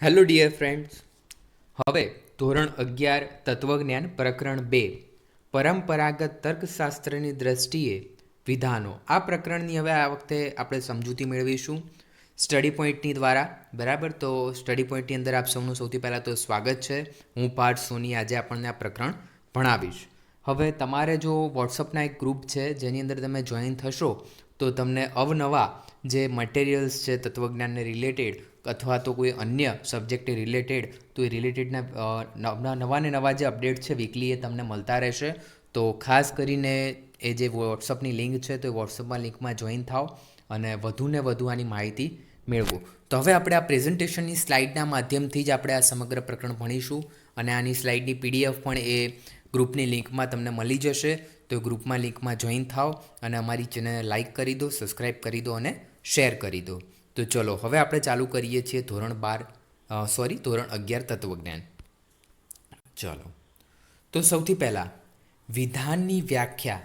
Hello dear friends. હવે ધોરણ 11 તત્વજ્ઞાન પ્રકરણ 2 પરંપરાગત તર્કશાસ્ત્રની દ્રષ્ટિએ વિધાનો આ પ્રકરણની હવે આ વખતે આપણે સમજૂતી મેળવીશું સ્ટડી પોઈન્ટની દ્વારા. બરાબર, તો સ્ટડી પોઈન્ટની અંદર આપ સૌનું સૌથી પહેલાં તો સ્વાગત છે. હું પાર્થ સોની આજે આપણને આ પ્રકરણ ભણાવીશ. હવે તમારે જો વોટ્સઅપના એક ગ્રુપ છે જેની અંદર તમે જોઈન થશો તો તમને અવનવા જે મટીરિયલ્સ છે તત્વજ્ઞાનને રિલેટેડ અથવા તો કોઈ અન્ય સબ્જેક્ટે રિલેટેડ તો એ રિલેટેડના નવા ને નવા જે અપડેટ છે વીકલી એ તમને મળતા રહેશે. તો ખાસ કરીને એ જે વોટ્સઅપની લિંક છે તો એ વોટ્સઅપમાં લિંકમાં જોઈન થાઓ અને વધુને વધુ આની માહિતી મેળવો. તો હવે આપણે આ પ્રેઝન્ટેશનની સ્લાઇડના માધ્યમથી જ આપણે આ સમગ્ર પ્રકરણ ભણીશું અને આની સ્લાઇડની પીડીએફ પણ એ ગ્રુપની લિંકમાં તમને મળી જશે. તો ગ્રુપમાં લિંકમાં જોઈન થાઓ અને અમારી ચેનલને લાઇક કરી દો, સબસ્ક્રાઈબ કરી દો અને શેર કરી દો. તો ચલો હવે આપણે ચાલુ કરીએ છીએ ધોરણ 11 તત્વજ્ઞાન. ચલો, તો સૌથી પહેલાં વિધાનની વ્યાખ્યા.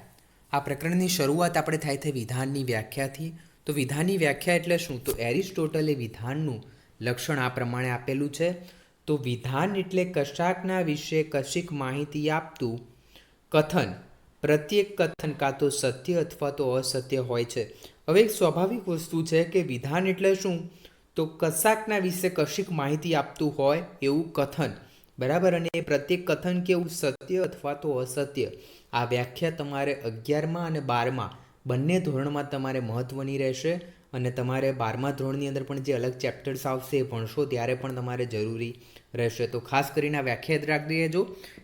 આ પ્રકરણની શરૂઆત આપણે થાય છે વિધાનની વ્યાખ્યાથી. તો વિધાનની વ્યાખ્યા એટલે શું? તો એરિસ્ટોટલે વિધાનનું લક્ષણ આ પ્રમાણે આપેલું છે. તો વિધાન એટલે કશાકના વિશે કશીક માહિતી આપતું કથન. પ્રત્યેક કથન કાં તો સત્ય અથવા તો અસત્ય હોય છે. હવે એક સ્વાભાવિક વસ્તુ છે કે વિધાન એટલે શું? તો કશાકના વિશે કશીક માહિતી આપતું હોય એવું કથન. બરાબર, અને એ પ્રત્યેક કથન કેવું, સત્ય અથવા તો અસત્ય. આ વ્યાખ્યા તમારે 11મા અને 12મા બંને ધોરણમાં તમારે મહત્ત્વની રહેશે અને તમારે 12મા ધોરણની અંદર પણ જે અલગ ચેપ્ટર્સ આવશે એ ભણશો ત્યારે પણ તમારે જરૂરી રહેશે. તો ખાસ કરીને આ વ્યાખ્યા યાદ રાખી લેજો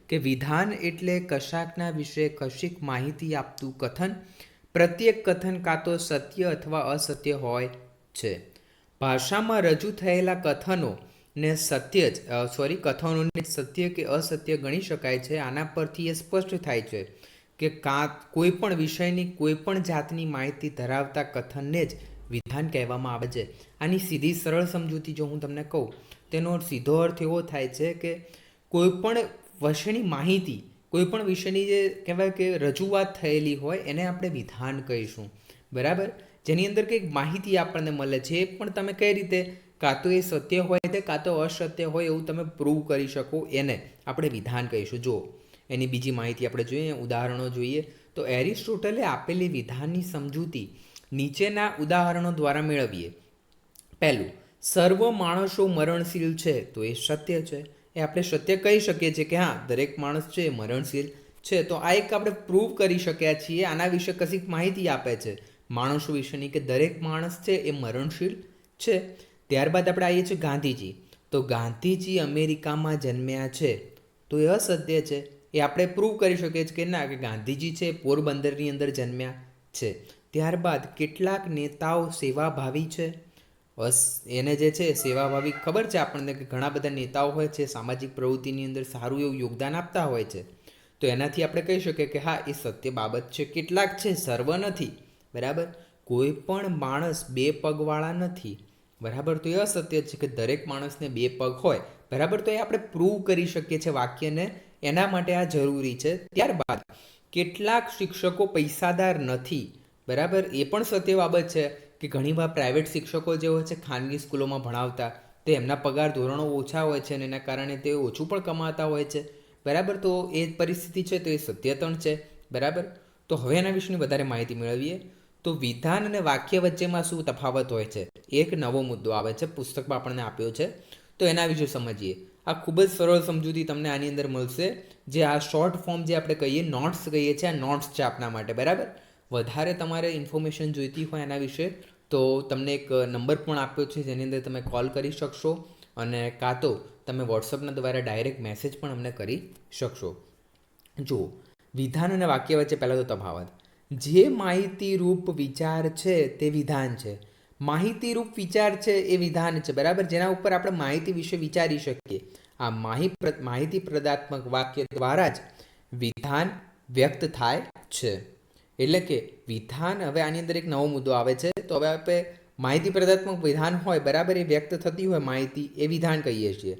કે વિધાન એટલે કશાકના વિશે કશીક માહિતી આપતું કથન. પ્રત્યેક કથન કાં તો સત્ય અથવા અસત્ય હોય છે. ભાષામાં રજૂ થયેલા કથનોને સત્ય કે અસત્ય ગણી શકાય છે. આના પરથી એ સ્પષ્ટ થાય છે કે કોઈ પણ વિષયની કોઈ પણ જાતની માહિતી ધરાવતા કથનને જ વિધાન કહેવામાં આવે છે. આની સીધી સરળ સમજૂતી જો હું તમને કહું, તેનો સીધો અર્થ એવો થાય છે કે કોઈ પણ વિષયની માહિતી, કોઈ પણ વિષયની જે કહેવાય કે રજૂઆત થયેલી હોય એને આપણે વિધાન કહીશું. બરાબર, જેની અંદર કંઈક માહિતી આપણને મળે છે એ પણ તમે કઈ રીતે, કાં તો એ સત્ય હોય છે કાં તો અસત્ય હોય એવું તમે પ્રૂવ કરી શકો, એને આપણે વિધાન કહીશું. જો એની બીજી માહિતી આપણે જોઈએ, ઉદાહરણો જોઈએ. તો એરિસ્ટોટલે આપેલી વિધાનની સમજૂતી નીચેના ઉદાહરણો દ્વારા મેળવીએ. પહેલું, સર્વ માણસો મરણશીલ છે. તો એ સત્ય છે, એ આપણે સત્ય કહી શકીએ છીએ કે હા દરેક માણસ છે એ મરણશીલ છે. તો આ એક આપણે પ્રૂવ કરી શક્યા છીએ. આના વિશે કશીક માહિતી આપે છે માણસો વિશેની કે દરેક માણસ છે એ મરણશીલ છે. ત્યારબાદ આપણે આવીએ છીએ ગાંધીજી. તો ગાંધીજી અમેરિકામાં જન્મ્યા છે. તો એ અસત્ય છે, એ આપણે પ્રૂવ કરી શકીએ છીએ કે ના, કે ગાંધીજી છે પોરબંદરની અંદર જન્મ્યા છે. ત્યારબાદ કેટલાક નેતાઓ સેવાભાવી છે. એને જે છે સેવાભાવી ખબર છે આપણને કે ઘણા બધા નેતાઓ હોય છે સામાજિક પ્રવૃત્તિની અંદર સારું એવું યોગદાન આપતા હોય છે. તો એનાથી આપણે કહી શકીએ કે હા એ સત્ય બાબત છે. કેટલાક છે, સર્વ નથી. બરાબર, કોઈ પણ માણસ બે પગવાળા નથી. બરાબર, તો એ અસત્ય છે કે દરેક માણસને બે પગ હોય. બરાબર, તો એ આપણે પ્રૂવ કરી શકીએ છીએ વાક્યને, એના માટે આ જરૂરી છે. ત્યારબાદ કેટલાક શિક્ષકો પૈસાદાર નથી. બરાબર, એ પણ સત્ય બાબત છે કે ઘણીવાર પ્રાઇવેટ શિક્ષકો જે હોય છે ખાનગી સ્કૂલોમાં ભણાવતા, તો એમના પગાર ધોરણો ઓછા હોય છે અને એના કારણે તે ઓછું પણ કમાતા હોય છે. બરાબર, તો એ પરિસ્થિતિ છે તો એ સત્ય પણ છે. બરાબર, તો હવે એના વિશેની વધારે માહિતી મેળવીએ. તો વિધાન અને વાક્ય વચ્ચેમાં શું તફાવત હોય છે, એક નવો મુદ્દો આવે છે, પુસ્તકમાં આપણને આપ્યો છે. તો એના વિશે સમજીએ. આ ખૂબ જ સરળ સમજૂતી તમને આની અંદર મળશે. જે આ શોર્ટ ફોર્મ જે આપણે કહીએ નોટ્સ કહીએ છીએ, આ નોટ્સ છે આપના માટે. બરાબર, વધારે તમારે ઇન્ફોર્મેશન જોઈતી હોય એના વિશે તો તમને એક નંબર પણ આપ્યો છે જેની અંદર તમે કોલ કરી શકશો અને કાં તો તમે વોટ્સઅપના દ્વારા ડાયરેક્ટ મેસેજ પણ અમને કરી શકશો. જુઓ, વિધાન અને વાક્ય વચ્ચે પહેલાં તો તફાવત. જે માહિતીરૂપ વિચાર છે તે વિધાન છે. માહિતીરૂપ વિચાર છે એ વિધાન છે. બરાબર, જેના ઉપર આપણે માહિતી વિશે વિચારી શકીએ. આ માહિતી પ્રદાત્મક વાક્ય દ્વારા જ વિધાન વ્યક્ત થાય છે. એટલે કે વિધાન, હવે આની અંદર એક નવો મુદ્દો આવે છે. તો હવે આપણે માહિતી પ્રદાત્મક વિધાન હોય, બરાબર, એ વ્યક્ત થતી હોય માહિતી, એ વિધાન કહીએ છીએ.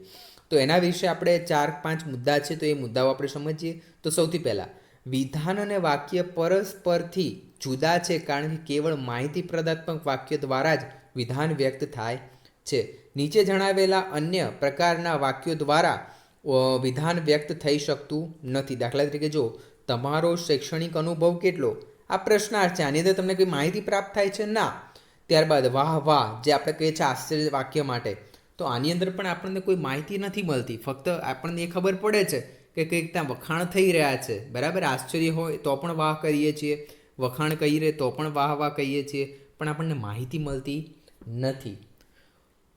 તો એના વિશે આપણે 4-5 મુદ્દા છે તો એ મુદ્દાઓ આપણે સમજીએ. તો સૌથી પહેલાં, વિધાન અને વાક્ય પરસ્પરથી જુદા છે કારણ કે કેવળ માહિતી પ્રદાત્મક વાક્ય દ્વારા જ વિધાન વ્યક્ત થાય છે. નીચે જણાવેલા અન્ય પ્રકારના વાક્યો દ્વારા વિધાન વ્યક્ત થઈ શકતું નથી. દાખલા તરીકે જો તમારો શૈક્ષણિક અનુભવ કેટલો, આ પ્રશ્નાર્થ છે. આની અંદર તમને કોઈ માહિતી પ્રાપ્ત થાય છે? ના. ત્યારબાદ વાહ વાહ, જે આપણે કહીએ છીએ આશ્ચર્ય વાક્ય માટે, તો આની અંદર પણ આપણને કોઈ માહિતી નથી મળતી. ફક્ત આપણને એ ખબર પડે છે કે કંઈક ત્યાં વખાણ થઈ રહ્યા છે, બરાબર. આશ્ચર્ય હોય તો પણ વાહ કહીએ છીએ, વખાણ કહીએ તો પણ વાહ વાહ કહીએ છીએ, પણ આપણને માહિતી મળતી નથી.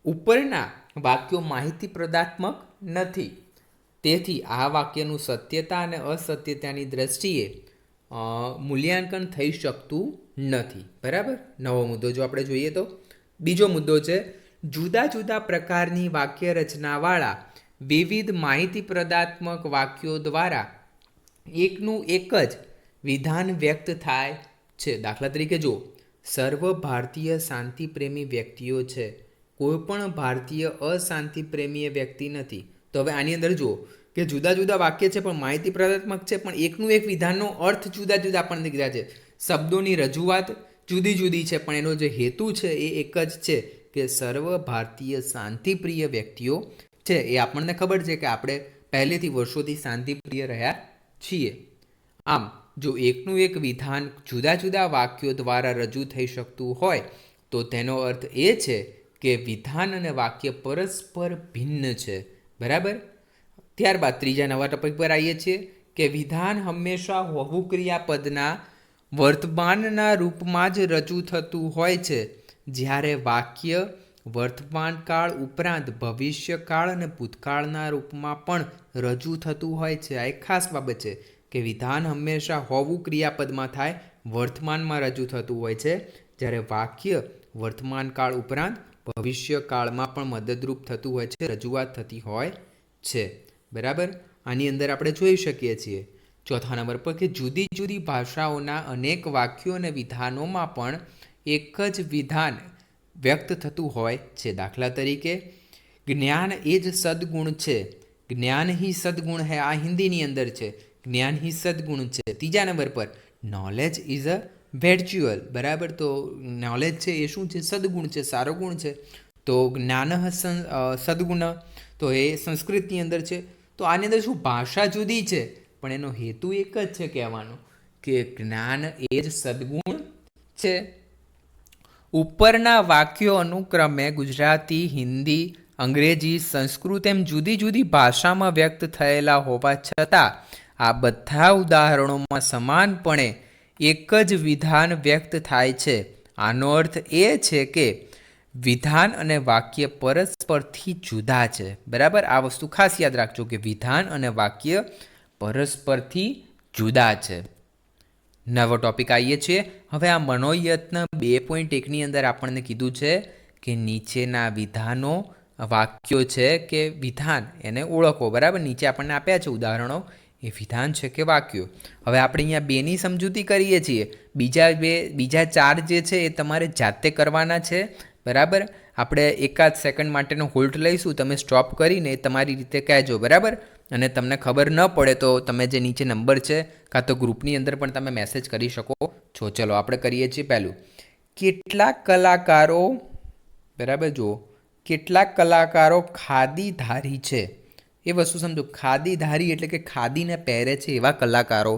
ઉપરના વાક્યો માહિતી પ્રદાત્મક નથી, તેથી આ વાક્યનું સત્યતા અને અસત્યતાની દ્રષ્ટિએ મૂલ્યાંકન થઈ શકતું નથી, બરાબર. નવો મુદ્દો જો આપણે જોઈએ તો બીજો મુદ્દો છે જુદા જુદા પ્રકારની વાક્ય રચનાવાળા વિવિધ માહિતી પ્રદાત્મક વાક્યો દ્વારા એકનું એક જ વિધાન વ્યક્ત થાય છે. દાખલા તરીકે જો સર્વ ભારતીય શાંતિપ્રેમી વ્યક્તિઓ છે, કોઈ પણ ભારતીય અશાંતિપ્રેમી વ્યક્તિ નથી. તો હવે આની અંદર જુઓ કે જુદા જુદા વાક્ય છે પણ માહિતી પ્રદાત્મક છે, પણ એકનું એક વિધાનનો અર્થ જુદા જુદા આપણને કીધા છે. શબ્દોની રજૂઆત જુદી જુદી છે, પણ એનો જે હેતુ છે એ એક જ છે કે સર્વ ભારતીય શાંતિપ્રિય વ્યક્તિઓ છે. એ આપણને ખબર છે કે આપણે પહેલેથી વર્ષોથી શાંતિપ્રિય રહ્યા છીએ. આમ જો એકનું એક વિધાન જુદા જુદા વાક્યો દ્વારા રજૂ થઈ શકતું હોય તો તેનો અર્થ એ છે કે વિધાન અને વાક્ય પરસ્પર ભિન્ન છે, બરાબર. ત્યારબાદ ત્રીજા નવા ટોપિક પર આવીએ છીએ કે વિધાન હંમેશા હોવું ક્રિયાપદના વર્તમાનના રૂપમાં જ રજૂ થતું હોય છે, જ્યારે વાક્ય વર્તમાનકાળ ઉપરાંત ભવિષ્યકાળ અને ભૂતકાળના રૂપમાં પણ રજૂ થતું હોય છે. આ એક ખાસ બાબત છે કે વિધાન હંમેશા હોવું ક્રિયાપદમાં થાય, વર્તમાનમાં રજૂ થતું હોય છે, જ્યારે વાક્ય વર્તમાનકાળ ઉપરાંત ભવિષ્યકાળમાં પણ મદદરૂપ થતું હોય છે, રજૂઆત થતી હોય છે, બરાબર. આની અંદર આપણે જોઈ શકીએ છીએ ચોથા નંબર પર કે જુદી જુદી ભાષાઓના અનેક વાક્યો અને વિધાનોમાં પણ એક જ વિધાન વ્યક્ત થતું હોય છે. દાખલા તરીકે જ્ઞાન એ જ સદગુણ છે, જ્ઞાન ही સદગુણ है, આ હિન્દીની અંદર છે, જ્ઞાન ही સદગુણ છે. ત્રીજા નંબર પર નોલેજ ઇઝ અ વર્ચ્યુઅલ, બરાબર. તો નોલેજ છે એ શું છે? સદગુણ છે, સારો ગુણ છે. તો જ્ઞાન સદગુણ, તો એ સંસ્કૃતની અંદર છે. તો આની અંદર શું ભાષા જુદી છે પણ એનો હેતુ એક જ છે કહેવાનો કે જ્ઞાન એ જ સદગુણ છે. ઉપરના વાક્યો અનુક્રમે ગુજરાતી, હિન્દી, અંગ્રેજી, સંસ્કૃત એમ જુદી જુદી ભાષામાં વ્યક્ત થયેલા હોવા છતાં આ બધા ઉદાહરણોમાં સમાનપણે એક જ વિધાન વ્યક્ત થાય છે. આનો અર્થ એ છે કે વિધાન અને વાક્ય પરસ્પરથી જુદા છે, બરાબર. આ વસ્તુ ખાસ યાદ રાખજો કે વિધાન અને વાક્ય પરસ્પરથી જુદા છે. નવો ટોપિક આવીએ છીએ હવે. આ મનોયત્ન 2.1ની અંદર આપણને કીધું છે કે નીચેના વિધાનો વાક્યો છે કે વિધાન એને ઓળખો, બરાબર. નીચે આપણને આપ્યા છે ઉદાહરણો, એ વિધાન છે કે વાક્યો. હવે આપણે અહીંયા બેની સમજૂતી કરીએ છીએ, બીજા ચાર જે છે એ તમારે જાતે કરવાના છે, બરાબર. આપણે એકાદ સેકન્ડ માટેનો હોલ્ડ લઈશું, તમે સ્ટોપ કરીને તમારી રીતે કહેજો, બરાબર. અને તમને ખબર ન પડે તો તમે જે નીચે નંબર છે કાં તો ગ્રુપની અંદર પણ તમે મેસેજ કરી શકો છો. ચલો આપણે કરીએ છીએ પહેલું. કેટલાક કલાકારો, બરાબર, જુઓ, કેટલાક કલાકારો ખાદીધારી છે. એ વસ્તુ સમજો, ખાદીધારી એટલે કે ખાદીને પહેરે છે એવા કલાકારો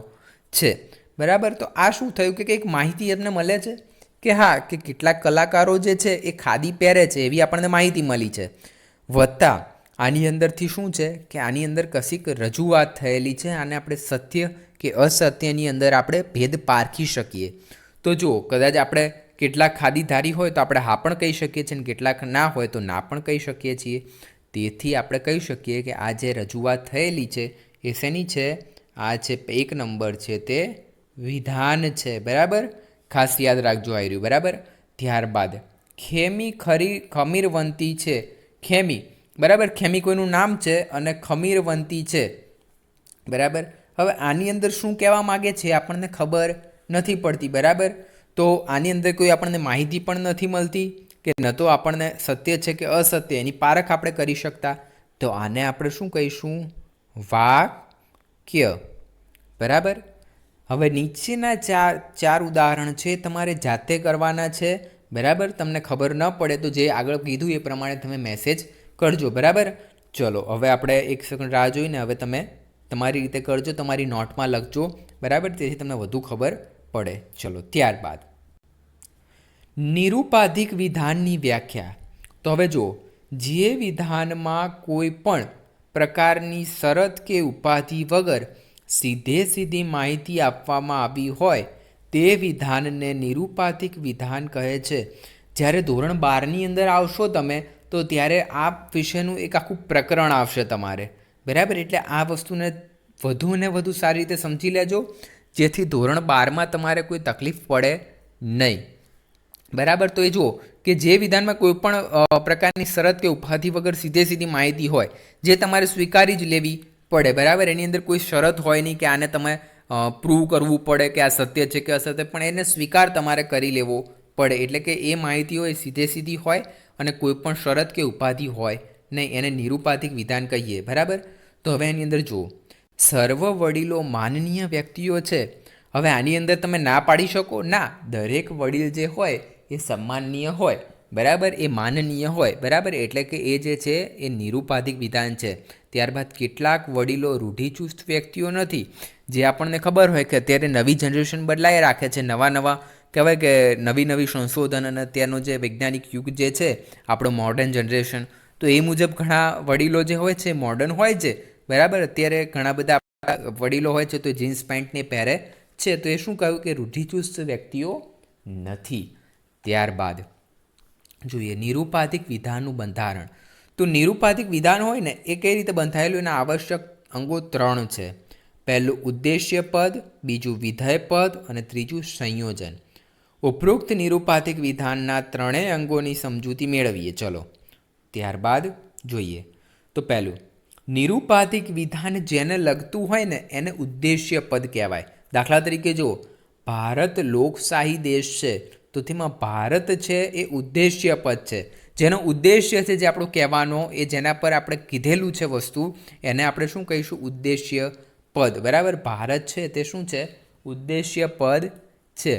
છે, બરાબર. તો આ શું થયું કે કંઈક માહિતી એમને મળે છે કે હા કે કેટલાક કલાકારો જે છે એ ખાદી પહેરે છે એવી આપણને માહિતી મળી છે. વત્તા આની અંદરથી શું છે કે આની અંદર કશીક રજૂઆત થયેલી છે, આને આપણે સત્ય કે અસત્યની અંદર આપણે ભેદ પારખી શકીએ. તો જુઓ, કદાચ આપણે કેટલાક ખાદીધારી હોય તો આપણે હા પણ કહી શકીએ છીએ, અને કેટલાક ના હોય તો ના પણ કહી શકીએ છીએ. તેથી આપણે કહી શકીએ કે આ જે રજૂઆત થયેલી છે એ શેની છે? આ છે 1 નંબર છે તે વિધાન છે, બરાબર. ખાસ યાદ રાખજો આવી રહ્યું, બરાબર. ત્યારબાદ ખેમી ખમીરવંતી છે, ખેમી, બરાબર. ખેમી કોઈનું નામ છે અને ખમીરવંતી છે, બરાબર. હવે આની અંદર શું કહેવા માગે છે આપણને ખબર નથી પડતી, બરાબર. તો આની અંદર કોઈ આપણને માહિતી પણ નથી મળતી કે ન તો આપણને સત્ય છે કે અસત્ય એની પારખ આપણે કરી શકતા. તો આને આપણે શું કહીશું? વાક્ય, બરાબર. હવે નીચેના ચાર ઉદાહરણ છે તમારે જાતે કરવાના છે, બરાબર. તમને ખબર ન પડે તો જે આગળ કીધું એ પ્રમાણે તમે મેસેજ કરજો. બરાબર. ચલો હવે આપણે એક સેકન્ડ રાહ જોઈને હવે તમે તમારી રીતે કરજો, તમારી નોટમાં લખજો. બરાબર, તેથી તમને વધુ ખબર પડે. ચલો ત્યારબાદ નિરુપાધિક વિધાનની વ્યાખ્યા. તો હવે જુઓ, જે વિધાનમાં કોઈ પણ પ્રકારની શરત કે ઉપાધિ વગર સીધી માહિતી આપવામાં આવી હોય તે વિધાનને નિરુપાધિક વિધાન કહે છે. જ્યારે ધોરણ 12ની અંદર આવશો તમે તો ત્યારે આ વિષયનું એક આખું પ્રકરણ આવશે તમારે. બરાબર, એટલે આ વસ્તુને વધુ ને વધુ સારી રીતે સમજી લેજો, જેથી ધોરણ 12માં તમારે કોઈ તકલીફ પડે નહીં. બરાબર, તો એ જુઓ કે જે વિધાનમાં કોઈ પણ પ્રકારની શરત કે ઉપાધિ વગર સીધી માહિતી હોય જે તમારે સ્વીકારી જ લેવી પડે. બરાબર, એની અંદર કોઈ શરત હોય નહીં કે આને તમે પ્રૂવ કરવું પડે કે આ સત્ય છે કે અસત્ય, પણ એને સ્વીકાર તમારે કરી લેવો પડે. એટલે કે એ માહિતી હોય સીધી હોય અને કોઈ પણ શરત કે ઉપાધિ હોય નહીં, એને નિરુપાધિક વિધાન કહીએ. બરાબર, તો હવે એની અંદર જુઓ, સર્વ વડીલો માનનીય વ્યક્તિઓ છે. હવે આની અંદર તમે ના પાડી શકો? ના, દરેક વડીલ જે હોય એ સન્માનનીય હોય. બરાબર, એ માનનીય હોય. બરાબર, એટલે કે એ જે છે એ નિરુપાધિક વિધાન છે. ત્યારબાદ કેટલાક વડીલો રૂઢિચુસ્ત વ્યક્તિઓ નથી. જે આપણને ખબર હોય કે અત્યારે નવી જનરેશન બદલાઈ રાખે છે, નવા કહેવાય કે નવી સંશોધન અને અત્યારનો જે વૈજ્ઞાનિક યુગ જે છે આપણો મોડર્ન જનરેશન, તો એ મુજબ ઘણા વડીલો જે હોય છે મોડર્ન હોય છે. બરાબર, અત્યારે ઘણા બધા વડીલો હોય છે તો જીન્સ પેન્ટને પહેરે છે, તો એ શું કહ્યું કે રૂઢિચુસ્ત વ્યક્તિઓ નથી. ત્યારબાદ જોઈએ નિરુપાધિક વિધાનનું બંધારણ. તો નિરુપાધિક વિધાન હોય ને એ કઈ રીતે બંધાયેલું, એના આવશ્યક અંગો 3 છે. પહેલું ઉદ્દેશ્ય પદ, બીજું વિધેય પદ અને ત્રીજું સંયોજન. ઉપરોક્ત નિરુપાધિક વિધાનના 3 અંગોની સમજૂતી મેળવીએ. ચલો ત્યારબાદ જોઈએ. તો પહેલું નિરુપાધિક વિધાન જેને લગતું હોય ને એને ઉદ્દેશ્ય પદ કહેવાય. દાખલા તરીકે જો ભારત લોકશાહી દેશ છે તો તેમાં ભારત છે એ ઉદ્દેશ્ય પદ છે. જેનો ઉદ્દેશ્ય છે જે આપણો કહેવાનો, એ જેના પર આપણે કીધેલું છે વસ્તુ, એને આપણે શું કહીશું? ઉદ્દેશ્ય પદ. બરાબર, ભારત છે તે શું છે? ઉદ્દેશ્ય પદ છે.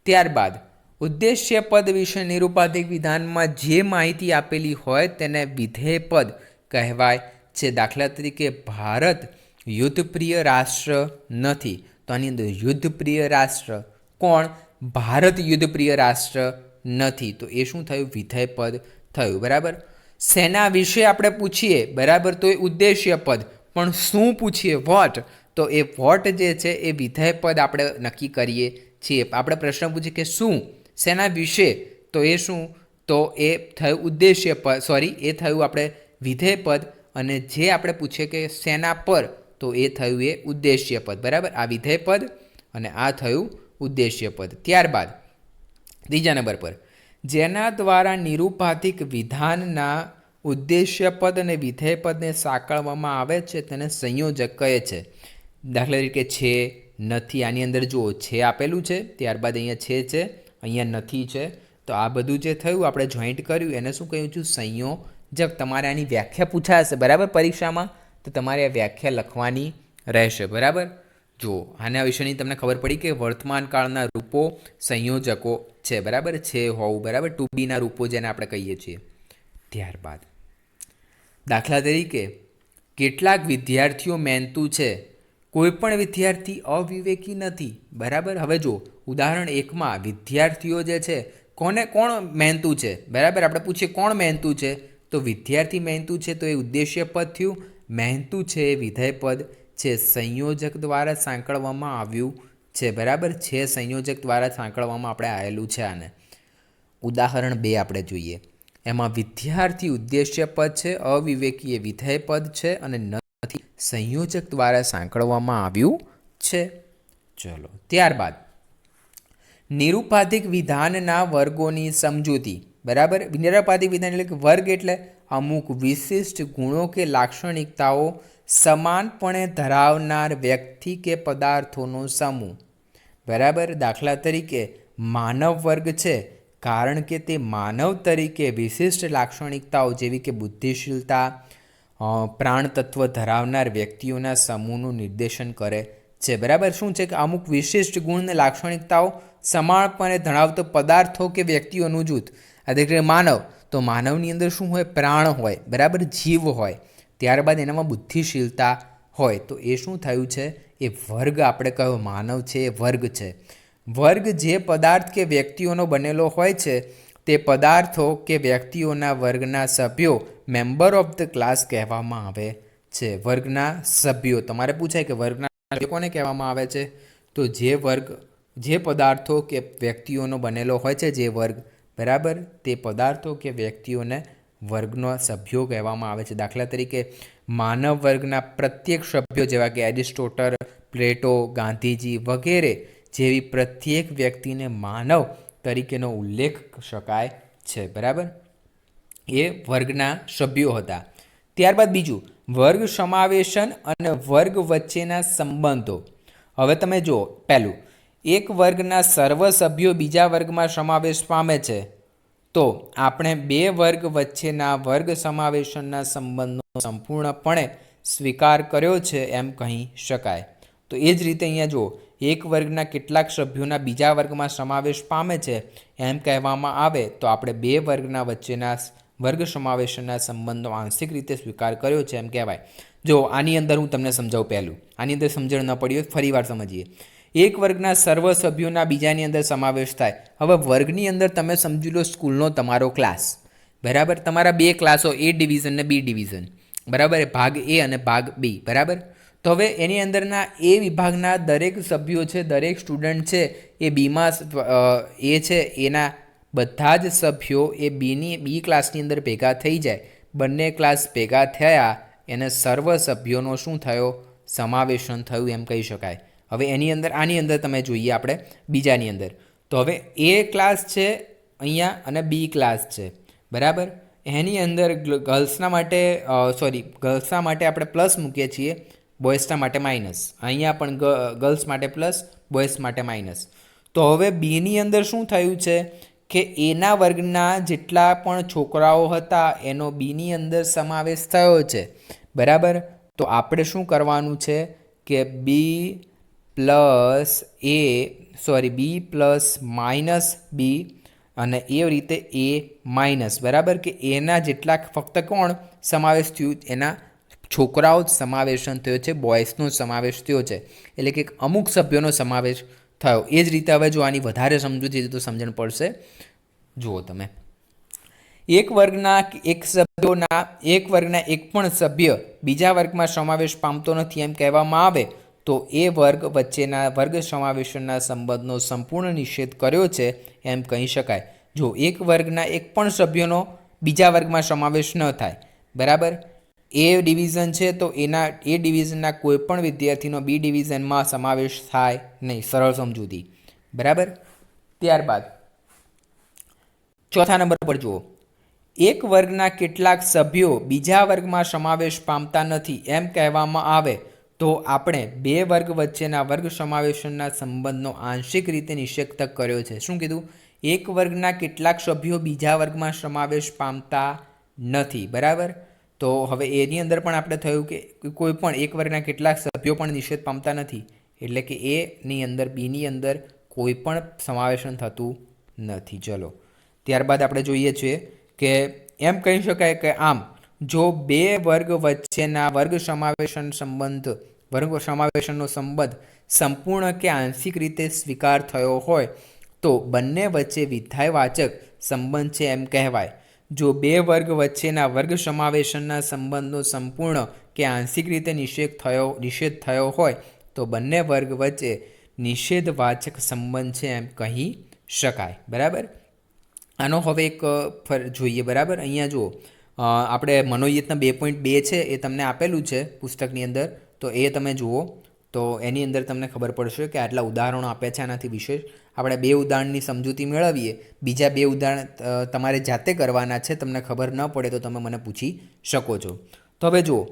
ત્યારબાદ ઉદ્દેશ્ય પદ વિશે નિરુપાધિક વિધાનમાં જે માહિતી આપેલી હોય તેને વિધેય પદ કહેવાય છે. દાખલા તરીકે ભારત યુદ્ધપ્રિય રાષ્ટ્ર નથી, તો આની અંદર યુદ્ધપ્રિય રાષ્ટ્ર કોણ? ભારત યુદ્ધપ્રિય રાષ્ટ્ર નથી, તો એ શું થયું? વિધેય પદ થયું. બરાબર, સેના વિશે આપણે પૂછીએ, બરાબર, તો એ ઉદ્દેશ્ય પદ. પણ શું પૂછીએ? વોટ, તો એ વોટ જે છે એ વિધેય પદ આપણે નક્કી કરીએ છીએ. આપણે પ્રશ્ન પૂછીએ કે શું, સેના વિશે, તો એ શું? તો એ થયું ઉદ્દેશ્ય પદ, સોરી, એ થયું આપણે વિધેય પદ. અને જે આપણે પૂછીએ કે સેના પર, તો એ થયું એ ઉદ્દેશ્ય પદ. બરાબર, આ વિધેય પદ અને આ થયું ઉદ્દેશ્ય પદ. ત્યારબાદ ત્રીજા નંબર પર જેના દ્વારા નિરુપાધિક વિધાનના ઉદ્દેશ્ય પદ અને વિધેય પદને સાંકળવામાં આવે છે તેને સંયોજક કહે છે. દાખલા તરીકે છે, નથી, આની અંદર જુઓ છે આપેલું છે, ત્યારબાદ અહીંયા છે, અહીંયા નથી છે, તો આ બધું જે થયું આપણે જોઈન્ટ કર્યું એને શું કહ્યું છું? સંયોજક. તમારે આની વ્યાખ્યા પૂછાશે બરાબર પરીક્ષામાં, તો તમારે આ વ્યાખ્યા લખવાની રહેશે. બરાબર, જો આના વિશેની તમને ખબર પડી કે વર્તમાન કાળના રૂપો સંયોજકો છે. બરાબર, છે, હોવું. બરાબર, ટુ બીના રૂપો જેને આપણે કહીએ છીએ. ત્યારબાદ દાખલા તરીકે કેટલાક વિદ્યાર્થીઓ મહેનતુ છે, કોઈ પણ વિદ્યાર્થી અવિવેકી નથી. બરાબર, હવે જો ઉદાહરણ 1માં વિદ્યાર્થીઓ જે છે કોણ મહેનતુ છે? બરાબર, આપણે પૂછીએ કોણ મહેનતુ છે, તો વિદ્યાર્થી મહેનતુ છે, તો એ ઉદ્દેશ્ય પદ થયું. મહેનતુ છે એ વિધેય પદ છે, સંયોજક દ્વારા સાંકળવામાં આવ્યું છે. બરાબર, છે સંયોજક દ્વારા સાંકળવામાં આપણે આવેલું છે આને. ઉદાહરણ 2 આપણે જોઈએ, એમાં વિદ્યાર્થી ઉદ્દેશ્ય પદ છે, અવિવેકી એ વિધેય પદ છે અને નથી સંયોજક દ્વારા સાંકળવામાં આવ્યું છે. ચલો ત્યારબાદ નિરુપાધિક વિધાનના વર્ગોની સમજૂતી. બરાબર, નિરુપાધિક વિધાન એટલે કે વર્ગ એટલે અમુક વિશિષ્ટ ગુણો કે લાક્ષણિકતાઓ સમાનપણે ધરાવનાર વ્યક્તિ કે પદાર્થોનો સમૂહ. બરાબર, દાખલા તરીકે માનવ વર્ગ છે કારણ કે તે માનવ તરીકે વિશિષ્ટ લાક્ષણિકતાઓ જેવી કે બુદ્ધિશીલતા, પ્રાણતત્વ ધરાવનાર વ્યક્તિઓના સમૂહનું નિર્દેશન કરે છે, બરાબર. શું છે કે અમુક વિશિષ્ટ ગુણ અને લાક્ષણિકતાઓ સમાનપણે ધરાવતો પદાર્થો કે વ્યક્તિઓનું જૂથ. એટલે કે માનવ, તો માનવની અંદર શું હોય? પ્રાણ હોય, બરાબર, જીવ હોય. ત્યારબાદ એનામાં બુદ્ધિશીલતા હોય. તો એ શું થયું છે? એ વર્ગ આપણે કયો માનવ છે એ વર્ગ છે. વર્ગ જે પદાર્થ કે વ્યક્તિઓનો બનેલો હોય છે તે પદાર્થો કે વ્યક્તિઓના વર્ગના સભ્યો મેમ્બર ઓફ ધ ક્લાસ કહેવામાં આવે છે. વર્ગના સભ્યો. તમારે પૂછાય કે વર્ગના સભ્યો કોને કહેવામાં આવે છે? તો જે પદાર્થો કે વ્યક્તિઓનો બનેલો હોય છે જે વર્ગ, બરાબર, તે પદાર્થો કે વ્યક્તિઓને વર્ગનો સભ્યો કહેવામાં આવે છે. દાખલા તરીકે માનવ વર્ગના પ્રત્યેક સભ્યો જેવા કે એરિસ્ટોટલ, પ્લેટો, ગાંધીજી વગેરે જેવી પ્રત્યેક વ્યક્તિને માનવ તરીકેનો ઉલ્લેખ શકાય છે, બરાબર. એ વર્ગના સભ્યો હતા. ત્યારબાદ બીજું, વર્ગ સમાવેશન અને વર્ગ વચ્ચેના સંબંધો. હવે તમે જુઓ, પહેલું, એક વર્ગના સર્વ સભ્યો બીજા વર્ગમાં સમાવેશ પામે છે તો આપણે બે વર્ગ વચ્ચેના વર્ગ સમાવેશનના સંબંધનો સંપૂર્ણપણે સ્વીકાર કર્યો છે એમ કહી શકાય. તો એ જ રીતે અહીંયા જુઓ, એક વર્ગના કેટલાક સભ્યોના બીજા વર્ગમાં સમાવેશ પામે છે એમ કહેવામાં આવે તો આપણે બે વર્ગના વચ્ચેના વર્ગ સમાવેશનના સંબંધનો આંશિક રીતે સ્વીકાર કર્યો છે એમ કહેવાય. જો આની અંદર હું તમને સમજાવું. પહેલું, આની અંદર સમજણ ન પડી હોય ફરી વાર સમજીએ. એક વર્ગના સર્વ સભ્યોના બીજાની અંદર સમાવેશ થાય. હવે વર્ગની અંદર તમે સમજી લો સ્કૂલનો તમારો ક્લાસ, બરાબર. તમારા બે ક્લાસો, એ ડિવિઝન ને બી ડિવિઝન, બરાબર, ભાગ એ અને ભાગ બી, બરાબર. તો હવે એની અંદરના એ વિભાગના દરેક સભ્યો છે, દરેક સ્ટુડન્ટ છે એ બીમાં એ છે એના બધા જ સભ્યો એ બી ક્લાસની અંદર ભેગા થઈ જાય. બંને ક્લાસ ભેગા થયા એને સર્વ સભ્યોનો શું થયો? સમાવેશન થયું એમ કહી શકાય. હવે આની અંદર તમે જોઈએ આપણે બીજાની અંદર. તો હવે એ ક્લાસ છે અહીંયા અને બી ક્લાસ છે, બરાબર. એની અંદર ગર્લ્સના માટે આપણે પ્લસ મૂકીએ છીએ, બોયઝના માટે માઇનસ. અહીંયા પણ ગર્લ્સ માટે પ્લસ, બોયઝ માટે માઇનસ. તો હવે બીની અંદર શું થયું છે કે એના વર્ગના જેટલા પણ છોકરાઓ હતા એનો બીની અંદર સમાવેશ થયો છે, બરાબર. તો આપણે શું કરવાનું છે કે બી પ્લસ માઇનસ બી અને એ રીતે એ માઇનસ, બરાબર, કે એના જેટલા ફક્ત કોણ સમાવેશ થયું? એના છોકરાઓ જ સમાવેશન થયો છે, બોયઝનો સમાવેશ થયો છે, એટલે કે અમુક સભ્યોનો સમાવેશ થયો. એ જ રીતે હવે જો આની વધારે સમજૂતી તો સમજણ પડશે. જુઓ તમે, એક વર્ગના એક પણ સભ્ય બીજા વર્ગમાં સમાવેશ પામતો નથી એમ કહેવામાં આવે તો એ વર્ગ વચ્ચેના વર્ગ સમાવેશના સંબંધનો સંપૂર્ણ નિષેધ કર્યો છે એમ કહી શકાય. જો એક વર્ગના એક પણ સભ્યનો બીજા વર્ગમાં સમાવેશ ન થાય, બરાબર, એ ડિવિઝન છે તો એ ડિવિઝનના કોઈ પણ વિદ્યાર્થીનો બી ડિવિઝનમાં સમાવેશ થાય નહીં. સરળ સમજૂતી, બરાબર. ત્યારબાદ ચોથા નંબર પર જુઓ, એક વર્ગના કેટલાક સભ્યો બીજા વર્ગમાં સમાવેશ પામતા નથી એમ કહેવામાં આવે તો આપણે બે વર્ગ વચ્ચેના વર્ગ સમાવેશનના સંબંધનો આંશિક રીતે નિષેધ કર્યો છે. શું કીધું? એક વર્ગના કેટલાક સભ્યો બીજા વર્ગમાં સમાવેશ પામતા નથી, બરાબર. તો હવે એની અંદર પણ આપણે થયું કે કોઈ પણ એક વર્ગના કેટલાક સભ્યો પણ નિષેધ પામતા નથી, એટલે કે એની અંદર બીની અંદર કોઈ પણ સમાવેશન થતું નથી. ચલો ત્યારબાદ આપણે જોઈએ છીએ કે એમ કહી શકાય કે આમ જો બે વર્ગ વચ્ચેના વર્ગ સમાવેશનનો સંબંધ સંપૂર્ણ કે આંશિક રીતે સ્વીકાર થયો હોય તો બંને વચ્ચે વિધાયવાચક સંબંધ છે એમ કહેવાય. જો બે વર્ગ વચ્ચેના વર્ગ સમાવેશનના સંબંધનો સંપૂર્ણ કે આંશિક રીતે નિષેધ થયો હોય તો બંને વર્ગ વચ્ચે નિષેધવાચક સંબંધ છે એમ કહી શકાય, બરાબર. આનો હવે એક જોઈએ, બરાબર. અહીંયા જુઓ, આપણે મનોયત્ન 2.2 છે એ તમને આપેલું છે પુસ્તકની અંદર, તો એ તમે જુઓ તો એની અંદર તમને ખબર પડશે કે આટલા ઉદાહરણો આપ્યા છે. આનાથી વિશેષ આપણે બે ઉદાહરણની સમજૂતી મેળવીએ. બીજા બે ઉદાહરણ તમારે જાતે કરવાના છે. તમને ખબર ન પડે તો તમે મને પૂછી શકો છો. તો હવે જુઓ,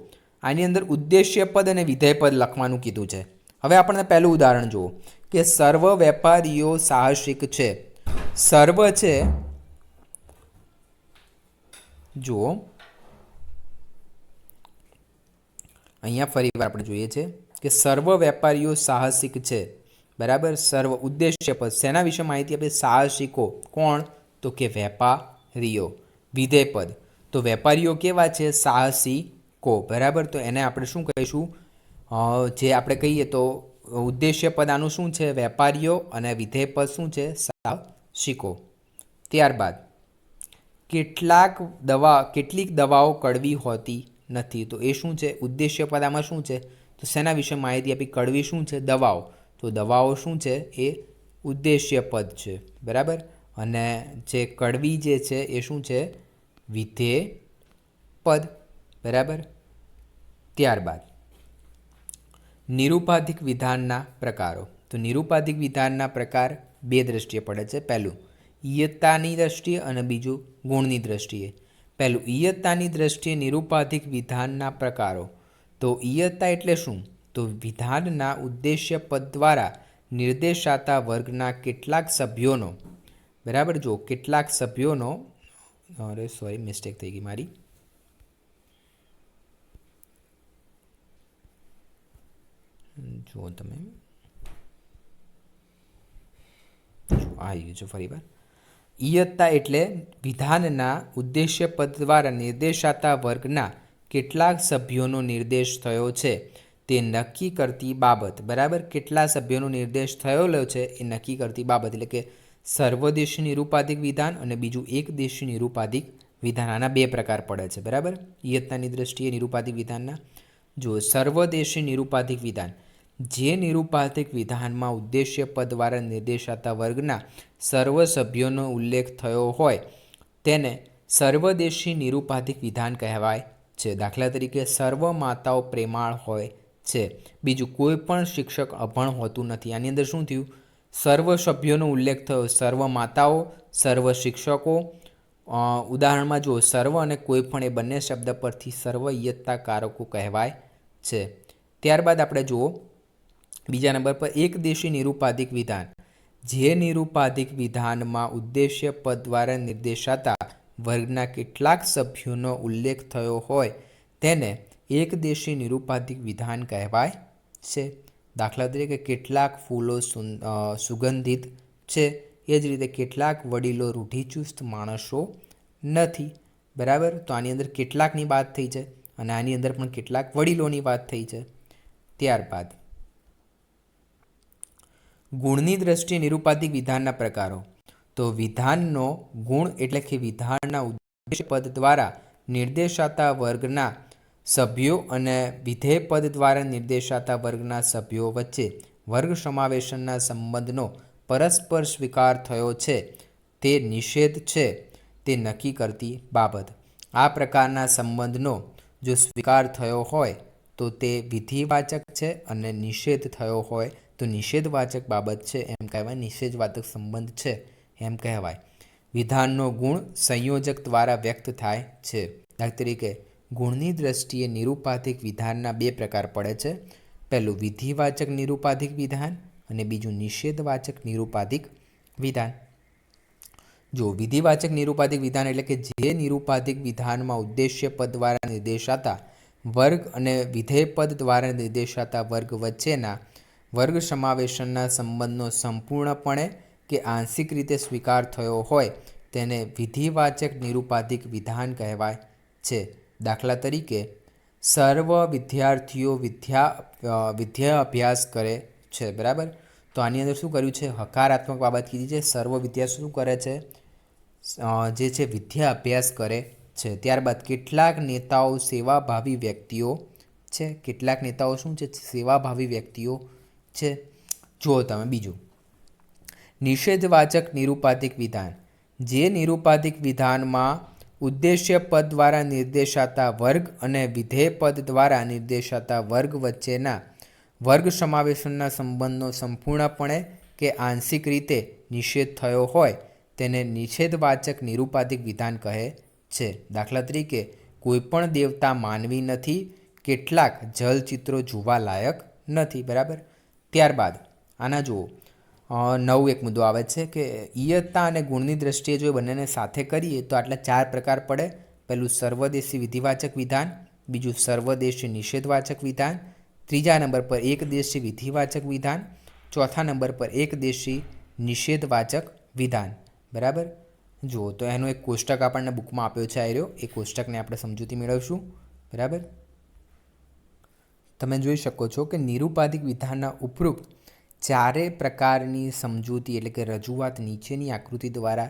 આની અંદર ઉદ્દેશ્ય પદ અને વિધેય પદ લખવાનું કીધું છે. હવે આપણને પહેલું ઉદાહરણ જુઓ કે સર્વ વેપારીઓ સાહસિક છે. સર્વ છે, જુઓ અહીંયા ફરી વાર આપણે જોઈએ છે કે સર્વ વેપારીઓ સાહસિક છે, બરાબર. સર્વ ઉદ્દેશ્ય પદ શેના વિશે માહિતી આપે? સાહસિકો. કોણ? તો કે વેપારીઓ. વિધેય પદ તો વેપારીઓ કેવા છે? સાહસિકો, બરાબર. તો એને આપણે શું કહીશું? જે આપણે કહીએ તો ઉદ્દેશ્ય પદ આનું શું છે? વેપારીઓ, અને વિધેય પદ શું છે? સાહસિકો. ત્યારબાદ કેટલીક દવાઓ કડવી હોતી નથી, તો એ શું છે? ઉદ્દેશ્ય પદ આમાં શું છે? તો શેના વિશે માહિતી આપી? કડવી શું છે? દવાઓ. તો દવાઓ શું છે? એ ઉદ્દેશ્ય પદ છે, બરાબર. અને જે કડવી જે છે એ શું છે? વિધેય પદ, બરાબર. ત્યારબાદ નિરુપાધિક વિધાનના પ્રકારો. તો નિરુપાધિક વિધાનના પ્રકાર બે દ્રષ્ટિએ પડે છે. પહેલું ઇયત્તાની દ્રષ્ટિએ અને બીજું ગુણની દ્રષ્ટિએ. પહેલું ઇયત્તાની દ્રષ્ટિએ નિરુપાધિક વિધાનના પ્રકારો. તો ઇયત્તા એટલે શું? તો વિધાનના ઉદ્દેશ્ય પદ દ્વારા નિર્દેશાતા વર્ગના કેટલાક સભ્યોનો, બરાબર. જો કેટલાક સભ્યોનો, મિસ્ટેક થઈ ગઈ મારી. જુઓ તમે, આવી ગયું છે ફરી વાર. ઇયત્તા એટલે વિધાનના ઉદ્દેશ્ય પદ દ્વારા નિર્દેશાતા વર્ગના કેટલાક સભ્યોનો નિર્દેશ થયો છે તે નક્કી કરતી બાબત, બરાબર. કેટલા સભ્યોનો નિર્દેશ થયેલો છે એ નક્કી કરતી બાબત, એટલે કે સર્વદેશી નિરુપાધિક વિધાન અને બીજું એકદેશી નિરુપાધિક વિધાન. આના બે પ્રકાર પડે છે, બરાબર. ઇયત્તાની દ્રષ્ટિએ નિરુપાધિક વિધાનના. જો સર્વદેશી નિરુપાધિક વિધાન, જે નિરુપાધિક વિધાનમાં ઉદ્દેશ્ય પદ દ્વારા નિર્દેશાતા વર્ગના સર્વ સભ્યોનો ઉલ્લેખ થયો હોય તેને સર્વદેશી નિરુપાધિક વિધાન કહેવાય છે. દાખલા તરીકે સર્વ માતાઓ પ્રેમાળ હોય છે. બીજું, કોઈ પણ શિક્ષક અભણ હોતું નથી. આની અંદર શું થયું? સર્વ સભ્યોનો ઉલ્લેખ થયો, સર્વ માતાઓ, સર્વ શિક્ષકો. ઉદાહરણમાં જુઓ, સર્વ અને કોઈ પણ એ બંને શબ્દ પરથી સર્વ ઇયત્તા કારકો કહેવાય છે. ત્યારબાદ આપણે જુઓ બીજા નંબર પર એકદેશી નિરુપાધિક વિધાન. જે નિરુપાધિક વિધાનમાં ઉદ્દેશ્ય પદ દ્વારા નિર્દેશાતા વર્ગના કેટલાક સભ્યોનો ઉલ્લેખ થયો હોય તેને એકદેશી નિરુપાધિક વિધાન કહેવાય છે. દાખલા તરીકે કેટલાક ફૂલો સુગંધિત છે, એ જ રીતે કેટલાક વડીલો રૂઢિચુસ્ત માણસો નથી, બરાબર. તો આની અંદર કેટલાકની વાત થઈ છે અને આની અંદર પણ કેટલાક વડીલોની વાત થઈ છે. ત્યારબાદ ગુણની દ્રષ્ટિએ નિરુપાધિક વિધાનના પ્રકારો. તો વિધાનનો ગુણ એટલે કે વિધાનના ઉદ્દેશ્ય પદ દ્વારા નિર્દેશાતા વર્ગના સભ્યો અને વિધેય પદ દ્વારા નિર્દેશાતા વર્ગના સભ્યો વચ્ચે વર્ગ સમાવેશનના સંબંધનો પરસ્પર સ્વીકાર થયો છે તે નિષેધ છે તે નક્કી કરતી બાબત. આ પ્રકારના સંબંધનો જો સ્વીકાર થયો હોય તો તે વિધિવાચક છે અને નિષેધ થયો હોય તો નિષેધવાચક બાબત છે એમ કહેવાય. નિષેધવાચક સંબંધ છે એમ કહેવાય. વિધાનનો ગુણ સંયોજક દ્વારા વ્યક્ત થાય છે. દાખલા તરીકે ગુણની દ્રષ્ટિએ નિરુપાધિક વિધાનના બે પ્રકાર પડે છે. પહેલું વિધિવાચક નિરુપાધિક વિધાન અને બીજું નિષેધવાચક નિરુપાધિક વિધાન. જો વિધિવાચક નિરુપાધિક વિધાન એટલે કે જે નિરુપાધિક વિધાનમાં ઉદ્દેશ્ય પદ દ્વારા નિર્દેશાતા વર્ગ અને વિધેય પદ દ્વારા નિર્દેશાતા વર્ગ વચ્ચેના વર્ગ સમાવેશનના સંબંધનો સંપૂર્ણપણે કે આંશિક રીતે સ્વીકાર થયો હોય તેને વિધિવાચક નિરુપાધિક વિધાન કહેવાય છે. દાખલા તરીકે સર્વ વિદ્યાર્થીઓ વિદ્યા અભ્યાસ કરે છે, બરાબર. તો આની અંદર શું કર્યું છે? હકારાત્મક બાબત કીધી છે. સર્વ વિદ્યાર્થીઓ શું કરે છે? જે છે વિદ્યા અભ્યાસ કરે છે. ત્યારબાદ કેટલાક નેતાઓ સેવાભાવી વ્યક્તિઓ છે. કેટલાક નેતાઓ શું છે? સેવાભાવી વ્યક્તિઓ છે. જુઓ તમે બીજું નિષેધવાચક નિરુપાધિક વિધાન. જે નિરુપાધિક વિધાનમાં ઉદ્દેશ્ય પદ દ્વારા નિર્દેશાતા વર્ગ અને વિધેય પદ દ્વારા નિર્દેશાતા વર્ગ વચ્ચેના વર્ગ સમાવેશનના સંબંધનો સંપૂર્ણપણે કે આંશિક રીતે નિષેધ થયો હોય તેને નિષેધવાચક નિરુપાધિક વિધાન કહે છે. દાખલા તરીકે કોઈપણ દેવતા માનવી નથી, કેટલાક જલચિત્રો જોવા લાયક નથી, બરાબર. ત્યારબાદ આના જુઓ નવું એક મુદ્દો આવે છે કે ઇયત્તા અને ગુણની દ્રષ્ટિએ જો બંનેને સાથે કરીએ તો આટલા ચાર પ્રકાર પડે. પહેલું સર્વદેશી વિધિવાચક વિધાન, બીજું સર્વદેશી નિષેધવાચક વિધાન, ત્રીજા નંબર પર એકદેશી વિધિવાચક વિધાન, ચોથા નંબર પર એકદેશી નિષેધવાચક વિધાન. બરાબર. જુઓ તો એનો એક કોષ્ટક આપણને બુકમાં આપ્યો છે આ રહ્યો, એ કોષ્ટકને આપણે સમજૂતી મેળવશું. બરાબર. તમે જોઈ શકો છો કે નિરુપાધિક વિધાનના ઉપરોક્ત ચારે પ્રકારની સમજૂતી એટલે કે રજૂઆત નીચેની આકૃતિ દ્વારા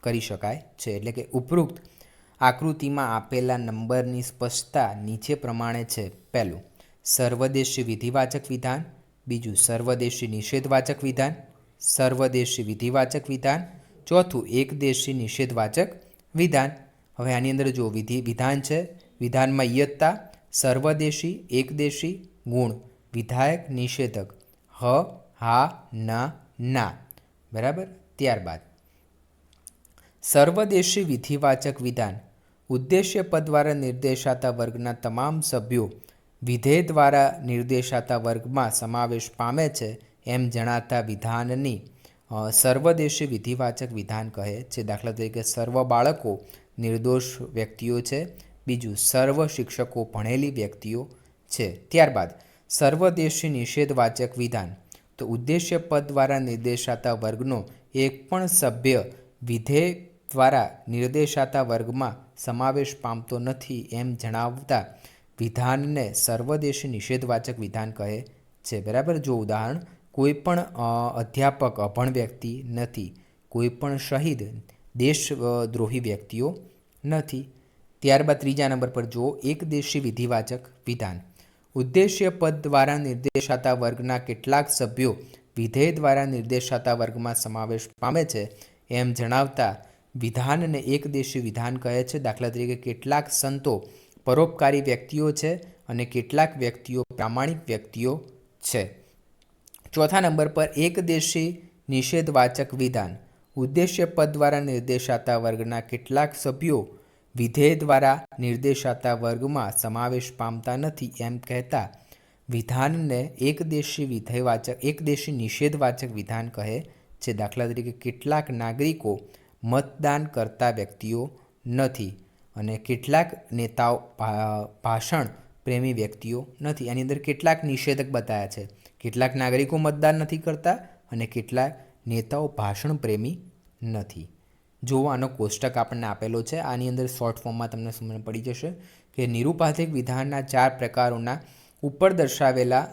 કરી શકાય છે. એટલે કે ઉપરોક્ત આકૃતિમાં આપેલા નંબરની સ્પષ્ટતા નીચે પ્રમાણે છે. પહેલું, સર્વદેશી વિધિવાચક વિધાન. બીજું, સર્વદેશી નિષેધવાચક વિધાન. સર્વદેશી વિધિવાચક વિધાન. ચોથું, એકદેશી નિષેધવાચક વિધાન. હવે આની અંદર જો વિધાન છે, વિધાનમાં યત્તા, સર્વદેશી, એકદેશી, ગુણ, વિધાયક, નિષેધક, હ, હા, ના. બરાબર. ત્યારબાદ સર્વદેશી વિધિવાચક વિધાન. ઉદ્દેશ્ય પદ દ્વારા નિર્દેશાતા વર્ગના તમામ સભ્યો વિધેય દ્વારા નિર્દેશાતા વર્ગમાં સમાવેશ પામે છે એમ જણાતા વિધાનની સર્વદેશી વિધિવાચક વિધાન કહે છે. દાખલા તરીકે સર્વ બાળકો નિર્દોષ વ્યક્તિઓ છે. બીજું, સર્વ શિક્ષકો ભણેલી વ્યક્તિઓ છે. ત્યારબાદ સર્વદેશી નિષેધવાચક વિધાન. તો ઉદ્દેશ્ય પદ દ્વારા નિર્દેશાતા વર્ગનો એક પણ સભ્ય વિધેય દ્વારા નિર્દેશાતા વર્ગમાં સમાવેશ પામતો નથી એમ જણાવતા વિધાનને સર્વદેશી નિષેધવાચક વિધાન કહે છે. બરાબર. જો ઉદાહરણ, કોઈ પણ અધ્યાપક અભણ વ્યક્તિ નથી. કોઈ પણ શહીદ દેશદ્રોહી વ્યક્તિઓ નથી. ત્યારબાદ ત્રીજા નંબર પર જો એકદેશી વિધિવાચક વિધાન. ઉદ્દેશ્ય પદ દ્વારા નિર્દેશાતા વર્ગના કેટલાક સભ્યો વિધેય દ્વારા નિર્દેશાતા વર્ગમાં સમાવેશ પામે છે એમ જણાવતા વિધાનને એકદેશી વિધાન કહે છે. દાખલા તરીકે કેટલાક સંતો પરોપકારી વ્યક્તિઓ છે અને કેટલાક વ્યક્તિઓ પ્રામાણિક વ્યક્તિઓ છે. ચોથા નંબર પર એકદેશી નિષેધવાચક વિધાન. ઉદ્દેશ્ય પદ દ્વારા નિર્દેશાતા વર્ગના કેટલાક સભ્યો વિધેય દ્વારા નિર્દેશાતા વર્ગમાં સમાવેશ પામતા નથી એમ કહેતા વિધાનને એકદેશી નિષેધવાચક વિધાન કહે છે. દાખલા તરીકે કેટલાક નાગરિકો મતદાન કરતા વ્યક્તિઓ નથી અને કેટલાક નેતાઓ ભાષણ પ્રેમી વ્યક્તિઓ નથી. આની અંદર કેટલાક નિષેધક બતાવ્યા છે. કેટલાક નાગરિકો મતદાન નથી કરતા અને કેટલાક નેતાઓ ભાષણ પ્રેમી નથી. જોવો આનો કોષ્ટક આપણને આપેલો છે. આની અંદર શોર્ટ ફોર્મમાં તમને સમજ પડી જશે કે નિરુપાધિક વિધાનના 4 પ્રકારોના ઉપર દર્શાવેલા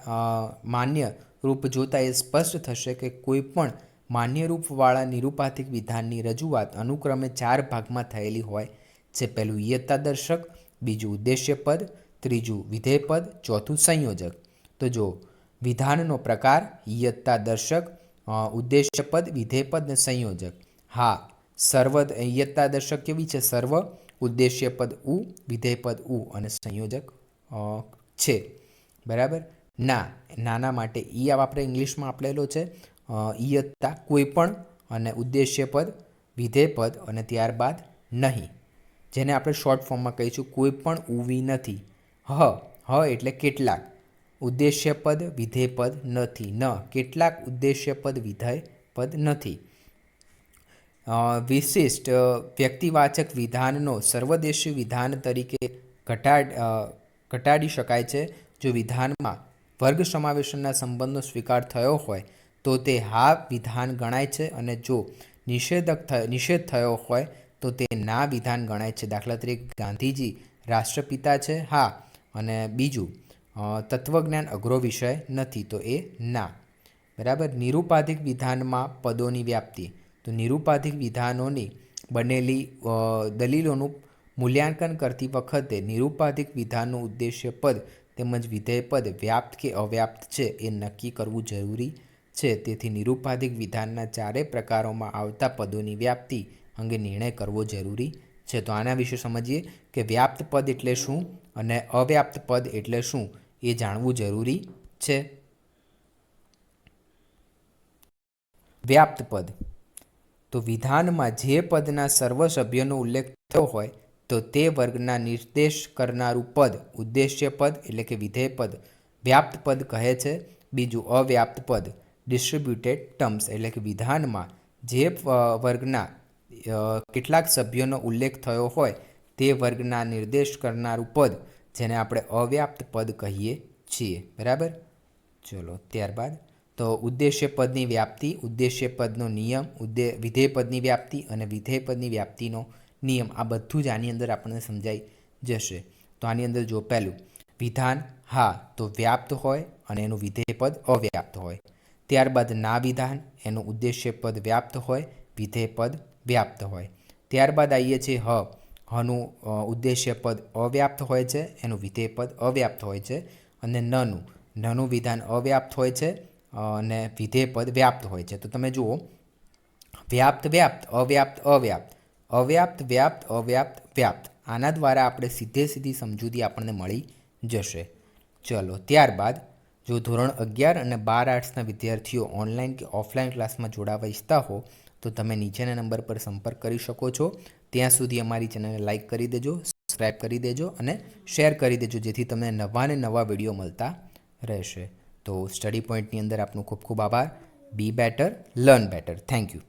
માન્ય રૂપ જોતાં એ સ્પષ્ટ થશે કે કોઈ પણ માન્ય રૂપવાળા નિરુપાધિક વિધાનની રજૂઆત અનુક્રમે 4 ભાગમાં થયેલી હોય છે. પહેલું ઈયત્તા દર્શક, બીજું ઉદ્દેશ્ય પદ, ત્રીજું વિધેય પદ, ચોથું સંયોજક. તો જો વિધાનનો પ્રકાર ઈયત્તા દર્શક, ઉદ્દેશ્ય પદ, વિધેય પદ અને સંયોજક. હા, સર્વ ઈયત્તા દર્શક કેવી છે? સર્વ, ઉદ્દેશ્ય પદ ઉ, વિધેય પદ ઉ અને સંયોજક છે. બરાબર. નાના માટે ઈ આપણે ઇંગ્લિશમાં આપેલો છે. ઈયત્તા કોઈ પણ અને ઉદ્દેશ્ય પદ, વિધેય પદ અને ત્યારબાદ નહીં, જેને આપણે શોર્ટ ફોર્મમાં કહીશું કોઈ પણ ઉવી નથી. હ એટલે કેટલાક, ઉદ્દેશ્ય પદ, વિધેય પદ નથી. ન કેટલાક ઉદ્દેશ્ય પદ, વિધેય પદ નથી. વિશિષ્ટ વ્યક્તિવાચક વિધાનનો સર્વદેશી વિધાન તરીકે ઘટાડી શકાય છે જો વિધાનમાં વર્ગ સમાવેશનના સંબંધનો સ્વીકાર થયો હોય તો તે હા વિધાન ગણાય છે અને જો નિષેધ થયો હોય તો તે ના વિધાન ગણાય છે. દાખલા તરીકે ગાંધીજી રાષ્ટ્રપિતા છે, હા, અને બીજું તત્વજ્ઞાન અઘરો વિષય નથી, તો એ ના. બરાબર. નિરુપાધિક વિધાનમાં પદોની વ્યાપ્તિ. તો નિરુપાધિક વિધાનોની બનેલી દલીલોનું મૂલ્યાંકન કરતી વખતે નિરુપાધિક વિધાનનું ઉદ્દેશ્ય પદ તેમજ વિધેય પદ વ્યાપ્ત કે અવ્યાપ્ત છે એ નક્કી કરવું જરૂરી છે. તેથી નિરુપાધિક વિધાનના 4 પ્રકારોમાં આવતા પદોની વ્યાપ્તિ અંગે નિર્ણય કરવો જરૂરી છે. તો આના વિશે સમજીએ કે વ્યાપ્ત પદ એટલે શું અને અવ્યાપ્ત પદ એટલે શું એ જાણવું જરૂરી છે. વ્યાપ્ત પદ. તો વિધાનમાં જે પદના સર્વ સભ્યનો ઉલ્લેખ થયો હોય તો તે વર્ગના નિર્દેશ કરનારું પદ ઉદ્દેશ્ય પદ એટલે કે વિધેય પદ વ્યાપ્ત પદ કહે છે. બીજું અવ્યાપ્ત પદ ડિસ્ટ્રીબ્યુટેડ ટર્મ્સ એટલે કે વિધાનમાં જે વર્ગના કેટલાક સભ્યોનો ઉલ્લેખ થયો હોય તે વર્ગના નિર્દેશ કરનારું પદ જેને આપણે અવ્યાપ્ત પદ કહીએ છીએ. બરાબર. ચલો ત્યારબાદ તો ઉદ્દેશ્ય પદની વ્યાપ્તિ, ઉદ્દેશ્ય પદનો નિયમ, વિધેય પદની વ્યાપ્તિ અને વિધેય પદની વ્યાપ્તિનો નિયમ, આ બધું જ આની અંદર આપણને સમજાઈ જશે. તો આની અંદર જો પહેલું વિધાન હા તો વ્યાપ્ત હોય અને એનું વિધેય પદ અવ્યાપ્ત હોય. ત્યારબાદ ના વિધાન, એનું ઉદ્દેશ્ય પદ વ્યાપ્ત હોય, વિધેય પદ વ્યાપ્ત હોય. ત્યારબાદ આવીએ છીએ હનું ઉદ્દેશ્ય પદ અવ્યાપ્ત હોય છે, એનું વિધેય પદ અવ્યાપ્ત હોય છે. અને નનું વિધાન અવ્યાપ્ત હોય છે અને વિધેય પદ વ્યાપ્ત હોય છે. તો તમે જુઓ વ્યાપ્ત વ્યાપ્ત અવ્યાપ્ત અવ્યાપ્ત, અવ્યાપ્ત વ્યાપ્ત અવ્યાપ્ત વ્યાપ્ત, આના દ્વારા આપણે સીધી સમજૂતી આપણને મળી જશે. ચલો ત્યારબાદ જો ધોરણ 11 અને 12 આર્ટ્સના વિદ્યાર્થીઓ ઓનલાઈન કે ઓફલાઈન ક્લાસમાં જોડાવા ઈચ્છતા હો તો તમે નીચેના નંબર પર સંપર્ક કરી શકો છો. ત્યાં સુધી અમારી ચેનલને લાઇક કરી દેજો, સબસ્ક્રાઈબ કરી દેજો અને શેર કરી દેજો, જેથી તમને નવા ને નવા વિડીયો મળતા રહેશે. તો સ્ટડી પોઈન્ટની અંદર આપનો ખૂબ ખૂબ આભાર. Be better, learn better. Thank you.